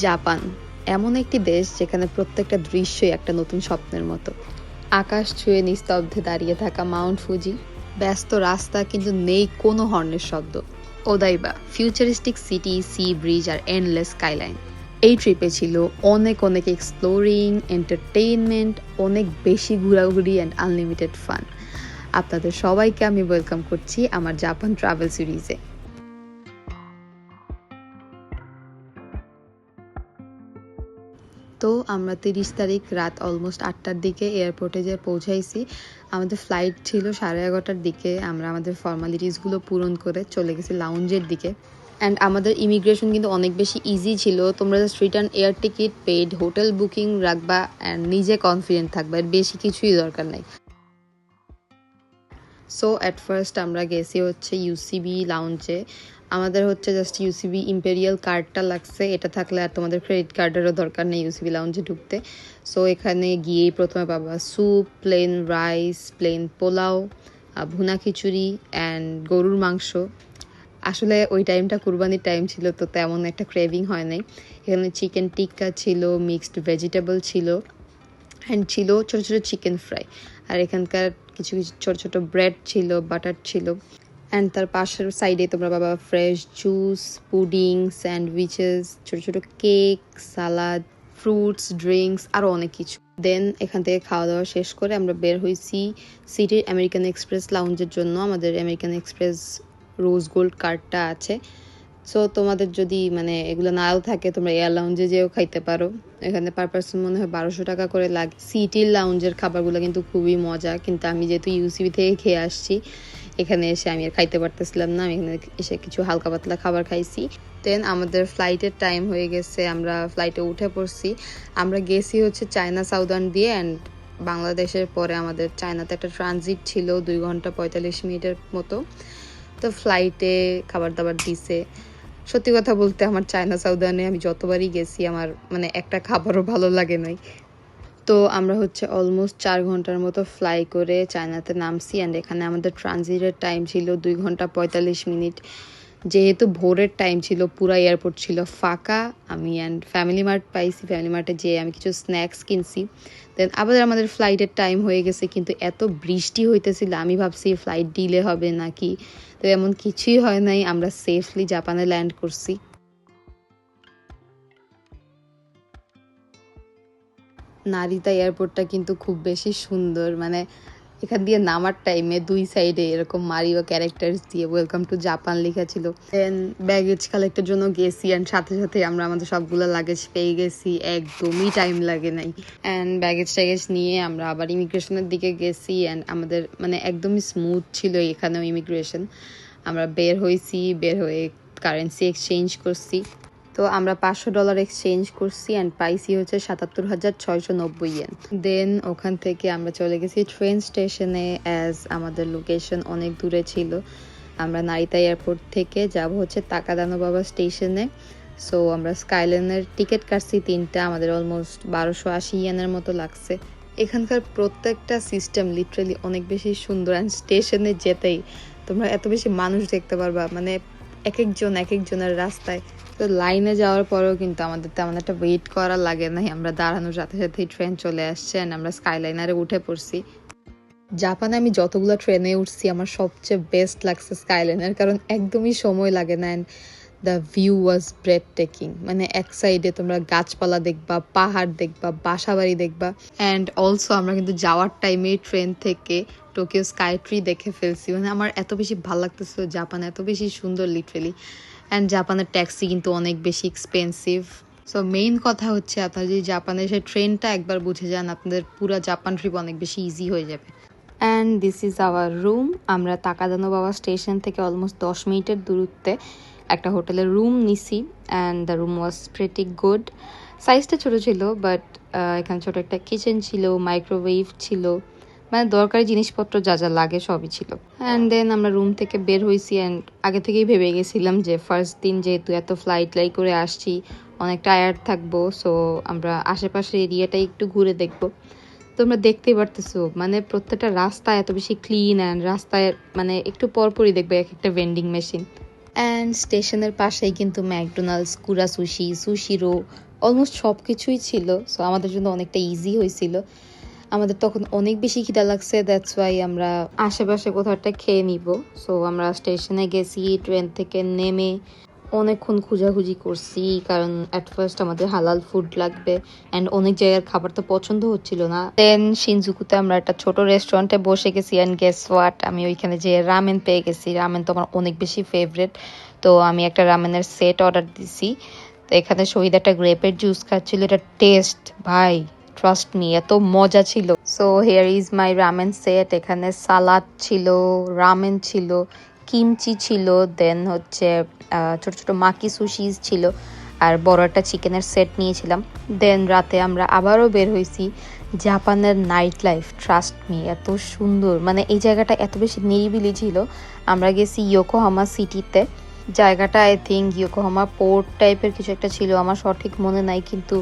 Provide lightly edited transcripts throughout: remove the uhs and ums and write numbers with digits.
Japan এমন একটি দেশ যেখানে প্রত্যেকটা দৃশ্যই একটা নতুন স্বপ্নের মতো। আকাশ ছুঁয়ে নিস্তব্ধে দাঁড়িয়ে থাকা মাউন্ট ফুজি, ব্যস্ত রাস্তা কিন্তু নেই কোনো হর্নের শব্দ। ওদাইবা ফিউচারিস্টিক সিটি, সি ব্রিজ আর এন্ডলেস স্কাইলাইন। এই ট্রিপে ছিল অনেক অনেক এক্সপ্লোরিং, এন্টারটেইনমেন্ট, অনেক বেশি ঘোরাঘুরি অ্যান্ড আনলিমিটেড ফান। আপনাদের সবাইকে আমি ওয়েলকাম করছি আমার জাপান ট্রাভেল সিরিজে। তো আমরা ৩০ তারিখ রাত অলমোস্ট ৮টার দিকে এয়ারপোর্টে যেয়ে পৌঁছাইছি। আমাদের ফ্লাইট ছিল 11:30টার দিকে। আমরা আমাদের ফর্মালিটিসগুলো পূরণ করে চলে গেছি লাউঞ্জের দিকে। অ্যান্ড আমাদের ইমিগ্রেশন কিন্তু অনেক বেশি ইজি ছিল। তোমরা just return air ticket, paid hotel booking রাখবা অ্যান্ড নিজে কনফিডেন্ট থাকবা, এর বেশি কিছুই দরকার নাই। সো অ্যাট ফার্স্ট আমরা গেছি হচ্ছে ইউসিবি লাউঞ্জে। আমাদের হচ্ছে জাস্ট ইউসিবি ইম্পেরিয়াল কার্ডটা লাগছে, এটা থাকলে আর তোমাদের ক্রেডিট কার্ডেরও দরকার নেই ইউসিবি লাউঞ্জে ঢুকতে। সো এখানে গিয়েই প্রথমে পাবা soup, plain rice, plain pulao, bhuna khichuri and গরুর মাংস। আসলে ওই টাইমটা কুরবানির টাইম ছিল, তো তেমন একটা ক্রেভিং হয় নাই। এখানে চিকেন টিক্কা ছিল, মিক্সড ভেজিটেবল ছিল অ্যান্ড ছিল ছোটো ছোটো চিকেন ফ্রাই। আর এখানকার কিছু কিছু ছোটো ছোটো ব্রেড ছিল, বাটার ছিল। অ্যান্ড তার পাশের সাইডে তোমরা পাবা ফ্রেশ জুস, পুডিং, স্যান্ডউইচেস, ছোটো ছোটো কেক, সালাদ, ফ্রুটস, ড্রিঙ্কস, আরও অনেক কিছু। দেন এখান থেকে খাওয়া দাওয়া শেষ করে আমরা বের হয়েছি সিটির আমেরিকান এক্সপ্রেস লাউঞ্জের জন্য। আমাদের আমেরিকান এক্সপ্রেস রোজ গোল্ড কার্ডটা আছে। সো তোমাদের যদি মানে এগুলো নাও থাকে, তোমরা এয়ার লাউঞ্জে যেও খাইতে পারো। এখানে পার পার্সন মনে হয় 1200 টাকা করে লাগে। সিটির লাউঞ্জের খাবারগুলো কিন্তু খুবই মজা, কিন্তু আমি যেহেতু ইউসিবি থেকে খেয়ে আসছি, এখানে এসে আমি আর খাইতে পারতেছিলাম না। আমি এখানে এসে কিছু হালকা পাতলা খাবার খাইছি। দেন আমাদের ফ্লাইটের টাইম হয়ে গেছে, আমরা ফ্লাইটে উঠে পড়ছি। আমরা গেছি হচ্ছে চায়না সাউদার্ন দিয়ে অ্যান্ড বাংলাদেশের পরে আমাদের চায়নাতে একটা ট্রানজিট ছিল 2 ঘন্টা 45 মিনিটের মতো। তো ফ্লাইটে খাবার দাবার দিছে। সত্যি কথা বলতে আমার চায়না সাউদার্নে আমি যতবারই গেছি আমার মানে একটা খাবারও ভালো লাগে নাই। তো আমরা হচ্ছে অলমোস্ট 4 ঘন্টার মতো ফ্লাই করে চায়নাতে নামছি অ্যান্ড এখানে আমাদের ট্রানজিটের টাইম ছিল 2 ঘন্টা 45 মিনিট। যেহেতু ভোরের টাইম ছিল, পুরা এয়ারপোর্ট ছিল ফাঁকা। আমি অ্যান্ড ফ্যামিলি মার্ট পাইছি, ফ্যামিলি মার্টে যেয়ে আমি কিছু স্ন্যাক্স কিনছি। দেন আবার আমাদের ফ্লাইটের টাইম হয়ে গেছে, কিন্তু এত বৃষ্টি হইতেছিল আমি ভাবছি ফ্লাইট ডিলে হবে নাকি, তো এমন কিছুই হয় নাই। আমরা সেফলি জাপানে ল্যান্ড করছি। নারিতা এয়ারপোর্টটা কিন্তু খুব বেশি সুন্দর, মানে এখান দিয়ে নামার টাইমে 2 সাইডে এরকম মারিও ক্যারেক্টার্স দিয়ে ওয়েলকাম টু জাপান লেখা ছিল। দেন ব্যাগেজ কালেক্টের জন্য গেছি অ্যান্ড সাথে সাথে আমরা আমাদের সবগুলো লাগেজ পেয়ে গেছি, একদমই টাইম লাগে নাই। অ্যান্ড ব্যাগেজ ট্যাগেজ নিয়ে আমরা আবার ইমিগ্রেশনের দিকে গেছি অ্যান্ড আমাদের মানে একদমই স্মুথ ছিল এখানেও ইমিগ্রেশন। আমরা বের হয়েছি, বের হয়ে কারেন্সি এক্সচেঞ্জ করছি। তো আমরা $500 এক্সচেঞ্জ করছি অ্যান্ড পাইছি হচ্ছে 77,690 ইয়েন। দেন ওখান থেকে আমরা চলে গেছি ট্রেন স্টেশনে, অ্যাজ আমাদের লোকেশন অনেক দূরে ছিল। আমরা নারিতা এয়ারপোর্ট থেকে যাব হচ্ছে তাকাদানোবাবা স্টেশনে। সো আমরা স্কাইলাইনের টিকিট কাটছি 3টা, আমাদের অলমোস্ট 1280 ইয়েনের মতো লাগছে। এখানকার প্রত্যেকটা সিস্টেম লিটারালি অনেক বেশি সুন্দর অ্যান্ড স্টেশনে যেতেই তোমরা এত বেশি মানুষ দেখতে পারবা, মানে এক একজনের রাস্তায়। তো লাইনে যাওয়ার পরেও কিন্তু আমাদের তেমন একটা ওয়েট করা লাগে নাই, আমরা দাঁড়ানোর সাথে সাথেই ট্রেন চলে আসছে অ্যান্ড আমরা স্কাইলাইনারে উঠে পড়ছি। জাপানে আমি যতগুলো ট্রেনে উঠছি আমার সবচেয়ে বেস্ট লাগছে স্কাইলাইনার, কারণ একদমই সময় লাগে না and the view was breathtaking. মানে এক সাইডে তোমরা গাছপালা দেখবা, পাহাড় দেখবা, বাসাবাড়ি দেখবা। অ্যান্ড অলসো আমরা কিন্তু যাওয়ার টাইমে ট্রেন থেকে টোকিও স্কাই ট্রি দেখে ফেলছি। মানে আমার এত বেশি ভালো লাগতেছিল, জাপান এত বেশি সুন্দর লিটারেলি। অ্যান্ড জাপানের ট্যাক্সি কিন্তু অনেক বেশি এক্সপেন্সিভ। সো মেইন কথা হচ্ছে আপনারা যদি জাপানে এসে ট্রেনটা একবার বুঝে যান, আপনাদের পুরো জাপান ট্রিপ অনেক বেশি ইজি হয়ে যাবে। And this is our room. আমরা তাকাদানোবাবা স্টেশন থেকে অলমোস্ট 10 মিনিটের দূরত্বে একটা হোটেলের রুম নিছি and the room was pretty good. সাইজটা ছোটো ছিল, বাট এখানে ছোটো একটা কিচেন ছিল, মাইক্রোওয়েভ ছিল, মানে দরকারি জিনিসপত্র যা যা লাগে সবই ছিল। অ্যান্ড দেন আমরা রুম থেকে বের হয়েছি অ্যান্ড আগে থেকেই ভেবে গেছিলাম যে ফার্স্ট দিন যেহেতু এত ফ্লাইট লাই করে আসছি, অনেক টায়ার্ড থাকবো, সো আমরা আশেপাশের এরিয়াটাই একটু ঘুরে দেখবো। তোমরা দেখতেই পারতেছো মানে প্রত্যেকটা রাস্তা এত বেশি ক্লিন অ্যান্ড রাস্তায় মানে একটু পরপরই দেখবে এক একটা ভেন্ডিং মেশিন। অ্যান্ড স্টেশনের পাশেই কিন্তু ম্যাকডোনাল্ডস, কুরা সুশি, সুশিরো অলমোস্ট সব কিছুই ছিল। সো আমাদের জন্য অনেকটা ইজি হয়েছিল। আমাদের তখন অনেক বেশি খিদা লাগছে, দ্যাটস ওয়াই আমরা আশেপাশে কোথাও একটা খেয়ে নিব। সো আমরা স্টেশনে গেছি, ট্রেন থেকে নেমে অনেকক্ষণ খোঁজাখুঁজি করছি, কারণ অ্যাট ফার্স্ট আমাদের হালাল ফুড লাগবে অ্যান্ড অনেক জায়গার খাবার তো পছন্দ হচ্ছিল না। দেন শিনজুকুতে আমরা একটা ছোট রেস্টুরেন্টে বসে গেছি অ্যান্ড গেস হোয়াট, আমি ওইখানে যে রামেন পেয়ে গেছি। রামেন তো আমার অনেক বেশি ফেভারেট, তো আমি একটা রামেনের সেট অর্ডার দিছি। তো এখানে শহীদ একটা গ্রেপের জুস খাচ্ছিল, এটা টেস্ট ভাই ট্রাস্ট মি এত মজা ছিল। So here is my ramen set. এখানে সালাদ ছিল, রামেন ছিল, কিমচি ছিল, দেন হচ্ছে ছোট ছোট মাকি সুশিস ছিল, আর বড় একটা চিকেনের সেট নিয়েছিলাম। দেন রাতে আমরা আবারও বের হয়েছি। জাপানের নাইট লাইফ ট্রাস্ট মি এত সুন্দর, মানে এই জায়গাটা এত বেশি নিরিবিলি ছিল। আমরা গেছি ইয়োকোহামা সিটিতে। জায়গাটা আই থিঙ্ক ইয়োকোহামা পোর্ট টাইপের কিছু একটা ছিল, আমার সঠিক মনে নাই, কিন্তু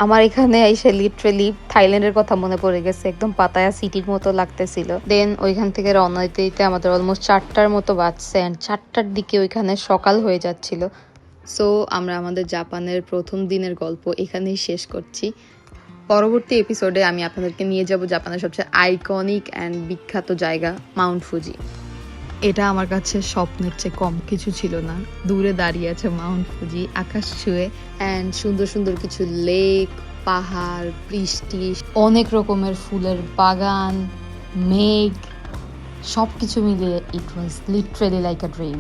আমার এখানে এসে লিটারেলি থাইল্যান্ডের কথা মনে পড়ে গেছে, একদম পাতায়া সিটির মতো লাগতেছিল। দেন ওইখান থেকে রওনা দিতে দিতে আমাদের অলমোস্ট 4টার মতো বাজছে অ্যান্ড 4টার দিকে ওইখানে সকাল হয়ে যাচ্ছিল। সো আমরা আমাদের জাপানের প্রথম দিনের গল্প এখানেই শেষ করছি। পরবর্তী এপিসোডে আমি আপনাদেরকে নিয়ে যাব জাপানের সবচেয়ে আইকনিক অ্যান্ড বিখ্যাত জায়গা মাউন্ট ফুজি। এটা আমার কাছে স্বপ্নের চেয়ে কম কিছু ছিল না। দূরে দাঁড়িয়ে আছে মাউন্ট ফুজি আকাশ ছুঁয়ে, অ্যান্ড সুন্দর সুন্দর কিছু লেক, পাহাড়, বৃষ্টি, অনেক রকমের ফুলের বাগান, মেঘ, সব কিছু মিলিয়ে ইট ওয়াজ লিটারেলি লাইক আ ড্রিম।